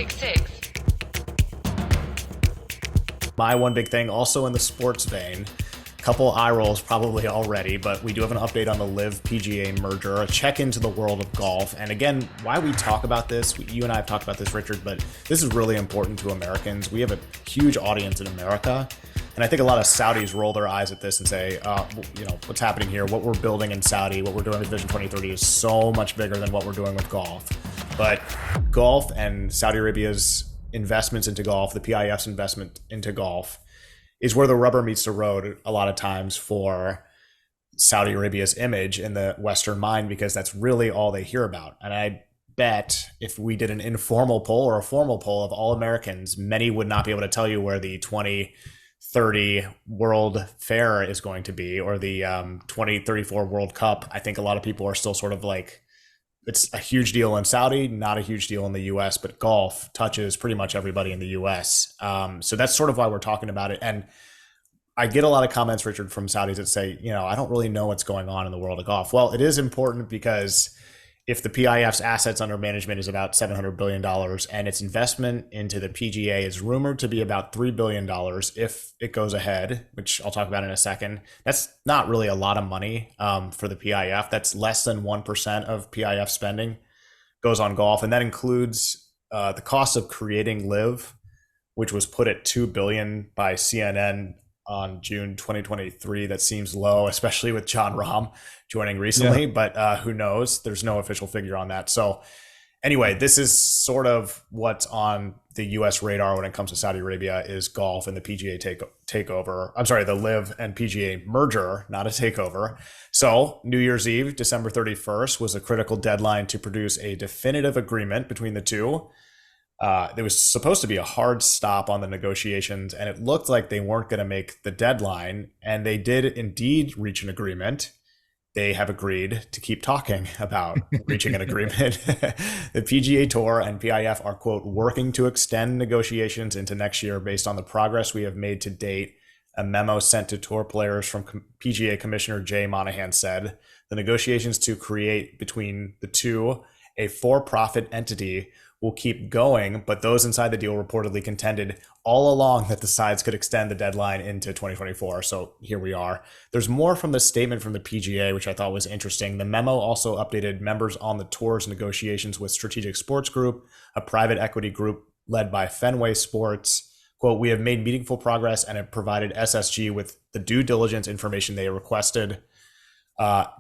666. My one big thing, also in the sports vein, couple eye rolls probably already, but we do have an update on the LIV PGA merger, a check into the world of golf. And again, why we talk about this, you and I have talked about this, Richard, but this is really important to Americans. We have a huge audience in America. And I think a lot of Saudis roll their eyes at this and say, what's happening here, what we're building in Saudi, what we're doing with Vision 2030 is so much bigger than what we're doing with golf. But golf and Saudi Arabia's investments into golf, the PIF's investment into golf, is where the rubber meets the road a lot of times for Saudi Arabia's image in the Western mind, because that's really all they hear about. And I bet if we did an informal poll or a formal poll of all Americans, many would not be able to tell you where the 2030 World Fair is going to be, or the 2034 World Cup. I think a lot of people are still sort of like, it's a huge deal in Saudi, not a huge deal in the US, but golf touches pretty much everybody in the US. So that's sort of why we're talking about it. And I get a lot of comments, Richard, from Saudis that say, I don't really know what's going on in the world of golf. Well, it is important because if the PIF's assets under management is about $700 billion and its investment into the PGA is rumored to be about $3 billion if it goes ahead, which I'll talk about in a second, that's not really a lot of money for the PIF. That's less than 1% of PIF spending goes on golf. And that includes the cost of creating LIV, which was put at $2 billion by CNN on June 2023. That seems low, especially with John Rahm joining recently, but who knows? There's no official figure on that. So anyway, this is sort of what's on the US radar when it comes to Saudi Arabia is golf and the PGA takeover. I'm sorry, the LIV and PGA merger, not a takeover. So New Year's Eve, December 31st was a critical deadline to produce a definitive agreement between the two. There was supposed to be a hard stop on the negotiations, and it looked like they weren't going to make the deadline, and they did indeed reach an agreement. They have agreed to keep talking about reaching an agreement. The PGA Tour and PIF are, quote, working to extend negotiations into next year based on the progress we have made to date. A memo sent to tour players from PGA Commissioner Jay Monahan said the negotiations to create between the two a for-profit entity will keep going, but those inside the deal reportedly contended all along that the sides could extend the deadline into 2024. So here we are. There's more from the statement from the PGA, which I thought was interesting. The memo also updated members on the tour's negotiations with Strategic Sports Group, a private equity group led by Fenway Sports. Quote, we have made meaningful progress and have provided SSG with the due diligence information they requested.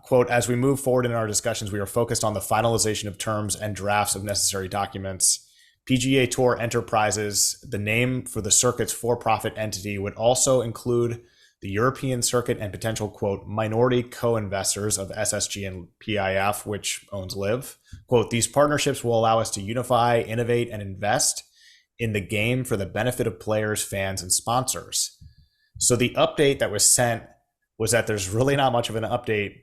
Quote, as we move forward in our discussions, we are focused on the finalization of terms and drafts of necessary documents. PGA Tour Enterprises, the name for the circuit's for-profit entity, would also include the European circuit and potential, quote, minority co-investors of SSG and PIF, which owns LIV. Quote, these partnerships will allow us to unify, innovate, and invest in the game for the benefit of players, fans, and sponsors. So the update that was sent was that there's really not much of an update,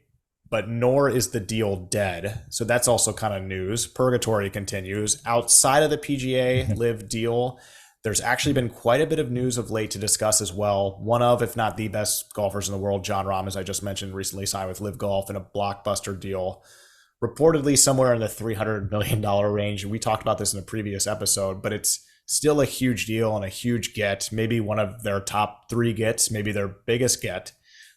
but nor is the deal dead. So that's also kind of news. Purgatory continues. Outside of the PGA LIV deal, there's actually been quite a bit of news of late to discuss as well. One of, if not the best golfers in the world, John Rahm, as I just mentioned, recently signed with LIV Golf in a blockbuster deal, reportedly somewhere in the $300 million range. We talked about this in a previous episode, but it's still a huge deal and a huge get, maybe one of their top three gets, maybe their biggest get.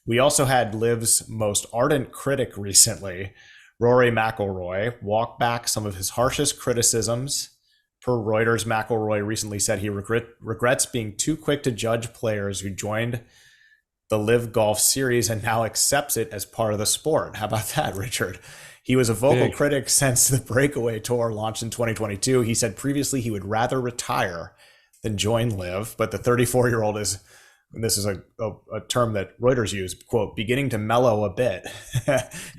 We also had LIV's most ardent critic recently, Rory McIlroy, walk back some of his harshest criticisms. Per Reuters, McIlroy recently said he regrets being too quick to judge players who joined the LIV Golf Series and now accepts it as part of the sport. How about that, Richard? He was a vocal critic since the Breakaway Tour launched in 2022. He said previously he would rather retire than join LIV, but the 34-year-old is, and this is a term that Reuters used, quote, beginning to mellow a bit,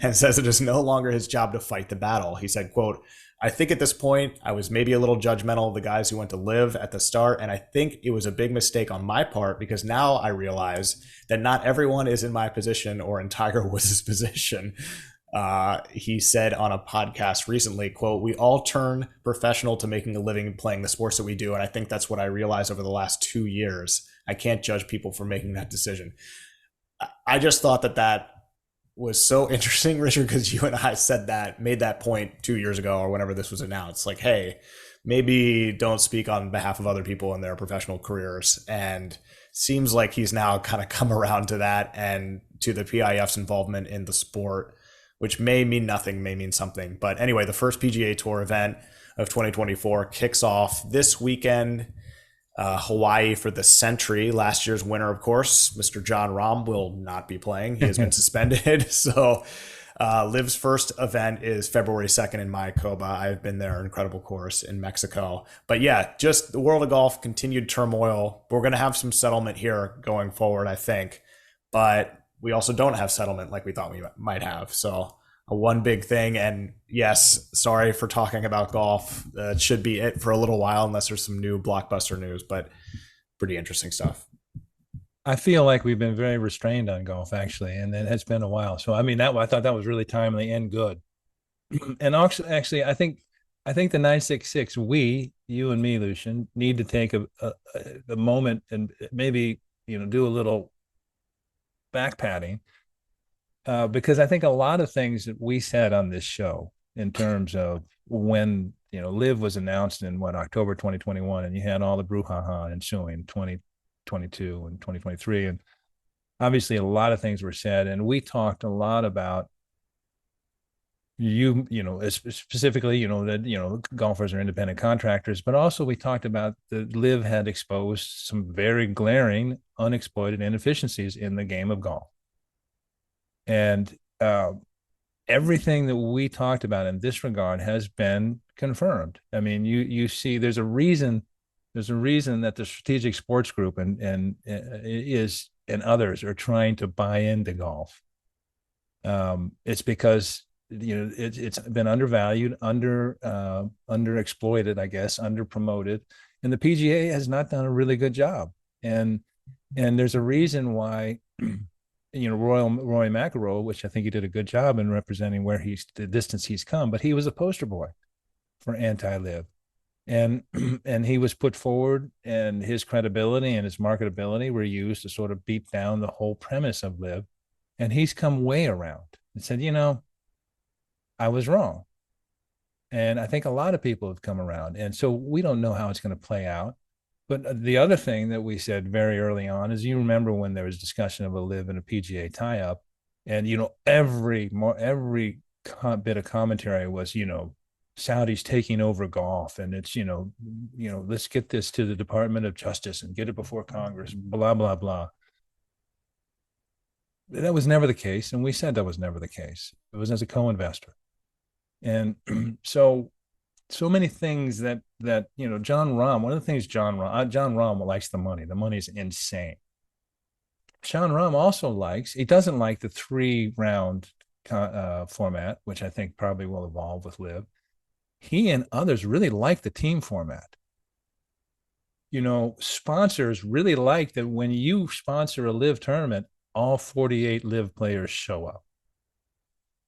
and says it is no longer his job to fight the battle. He said, quote, I think at this point, I was maybe a little judgmental of the guys who went to LIV at the start, and I think it was a big mistake on my part because now I realize that not everyone is in my position or in Tiger Woods' position. He said on a podcast recently, quote, we all turn professional to making a living playing the sports that we do, and I think that's what I realized over the last 2 years. I can't judge people for making that decision. I just thought that was so interesting, Richard, because you and I made that point 2 years ago or whenever this was announced. Like, hey, maybe don't speak on behalf of other people in their professional careers. And seems like he's now kind of come around to that and to the PIF's involvement in the sport, which may mean nothing, may mean something. But anyway, the first PGA Tour event of 2024 kicks off this weekend. Hawaii for the Century. Last year's winner, of course, Mr. John Rahm, will not be playing. He has been suspended. So Liv's first event is February 2nd in Mayakoba. I've been there, incredible course in Mexico. But yeah, just the world of golf, continued turmoil. We're going to have some settlement here going forward, I think. But we also don't have settlement like we thought we might have. So one big thing. And yes, sorry for talking about golf. It should be it for a little while, unless there's some new blockbuster news, but pretty interesting stuff. I feel like we've been very restrained on golf, actually, and it has been a while. So, I mean, that I thought that was really timely and good. And actually, I think the 966, you and me, Lucien, need to take a moment and maybe do a little back patting, because I think a lot of things that we said on this show in terms of when Live was announced in October 2021, and you had all the brouhaha ensuing 2022 and 2023, and obviously a lot of things were said, and we talked a lot about specifically that golfers are independent contractors, but also we talked about the Live had exposed some very glaring unexploited inefficiencies in the game of golf. And everything that we talked about in this regard has been confirmed. I mean, you see, there's a reason that the Strategic Sports Group and others are trying to buy into golf. It's because it's been undervalued, underexploited, I guess, under promoted, and the PGA has not done a really good job. And there's a reason why Rory McIlroy, which I think he did a good job in representing the distance he's come, but he was a poster boy for anti-live. And he was put forward, and his credibility and his marketability were used to sort of beat down the whole premise of Live. And he's come way around and said, I was wrong. And I think a lot of people have come around. And so we don't know how it's going to play out. But the other thing that we said very early on is, you remember when there was discussion of a Live and a PGA tie-up, and every bit of commentary was Saudi's taking over golf, and it's let's get this to the Department of Justice and get it before Congress, blah blah blah. That was never the case, and we said that was never the case. It was as a co-investor, and so many things that John Rahm. One of the things John Rahm likes the money. The money's insane. John Rahm also he doesn't like the 3-round format, which I think probably will evolve with Live. He and others really like the team format. Sponsors really like that when you sponsor a Live tournament, all 48 Live players show up.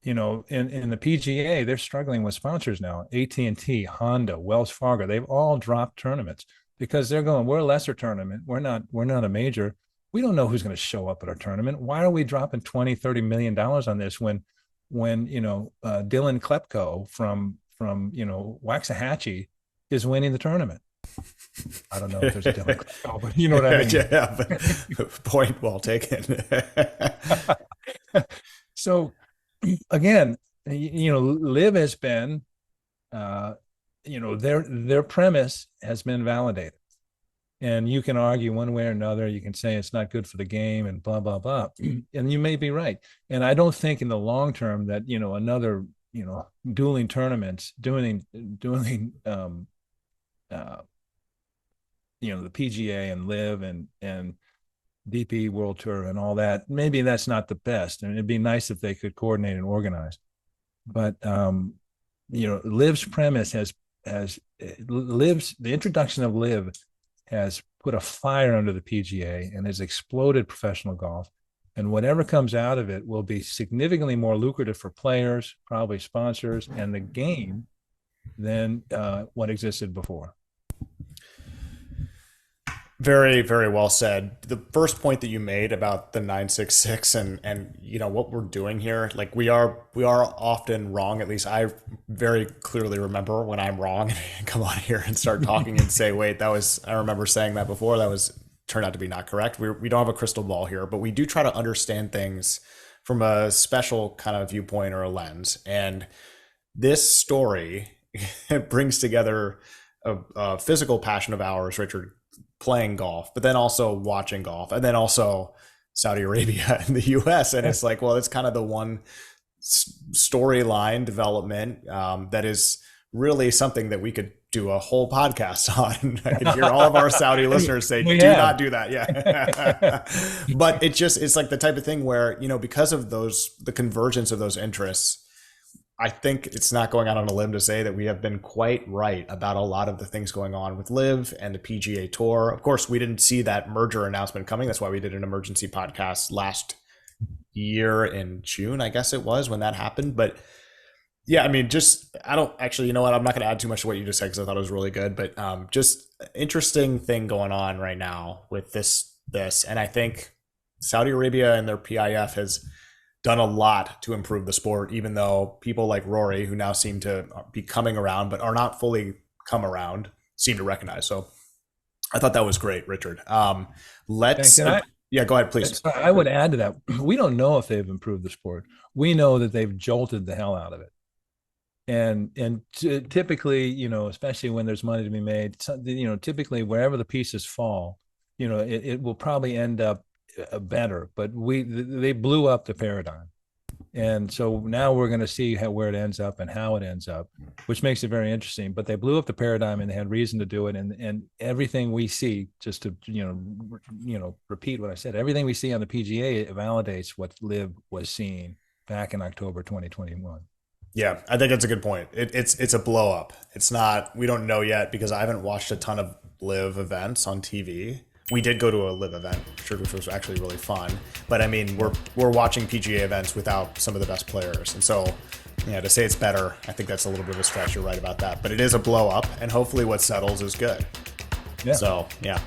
In the PGA, they're struggling with sponsors now. AT&T, Honda, Wells Fargo, they've all dropped tournaments because they're going, we're a lesser tournament. We're not a major. We don't know who's going to show up at our tournament. Why are we dropping $20-30 million on this when Dylan Klepko from Waxahachie is winning the tournament? I don't know if there's a Dylan Klepko, but you know what I mean. Yeah, but point well taken. So again, Live has been, their premise has been validated, and you can argue one way or another. You can say it's not good for the game and blah blah blah, and you may be right. And I don't think in the long term that another dueling tournaments, the PGA and Live and DP World Tour and all that, maybe that's not the best. I mean, it'd be nice if they could coordinate and organize. But Liv's premise the introduction of Live has put a fire under the PGA and has exploded professional golf. And whatever comes out of it will be significantly more lucrative for players, probably sponsors, and the game than what existed before. Very, very well said. The first point that you made about the 966 and you know what we're doing here, like we are often wrong. At least I very clearly remember when I'm wrong and come on here and start talking and say, wait, I remember saying that before. That was turned out to be not correct. We don't have a crystal ball here, but we do try to understand things from a special kind of viewpoint or a lens. And this story brings together a physical passion of ours, Richard, playing golf, but then also watching golf, and then also Saudi Arabia and the US. And it's like, well, it's kind of the one storyline development that is really something that we could do a whole podcast on. I can hear all of our Saudi listeners say, not do that. Yeah. But it's like the type of thing where, you know, because of the convergence of those interests, I think it's not going out on a limb to say that we have been quite right about a lot of the things going on with LIV and the PGA Tour. Of course, we didn't see that merger announcement coming. That's why we did an emergency podcast last year in June, I guess it was, when that happened. But yeah, I mean, I don't actually, you know what? I'm not going to add too much to what you just said because I thought it was really good. But just interesting thing going on right now with this. And I think Saudi Arabia and their PIF has done a lot to improve the sport, even though people like Rory, who now seem to be coming around, but are not fully come around, seem to recognize. So I thought that was great, Richard. Yeah, go ahead, please. I would add to that. We don't know if they've improved the sport. We know that they've jolted the hell out of it. And typically, you know, especially when there's money to be made, you know, typically wherever the pieces fall, you know, it will probably end up better, but they blew up the paradigm, and so now we're going to see where it ends up and how it ends up, which makes it very interesting. But they blew up the paradigm and they had reason to do it, and everything we see, just to repeat what I said, everything we see on the PGA, it validates what LIV was seeing back in October 2021. Yeah, I think that's a good point. It's a blow up. It's not, we don't know yet because I haven't watched a ton of LIV events on TV. We did go to a LIV event, which was actually really fun. But I mean, we're watching PGA events without some of the best players, and so yeah, to say it's better, I think that's a little bit of a stretch. You're right about that, but it is a blow up, and hopefully, what settles is good. Yeah. So yeah,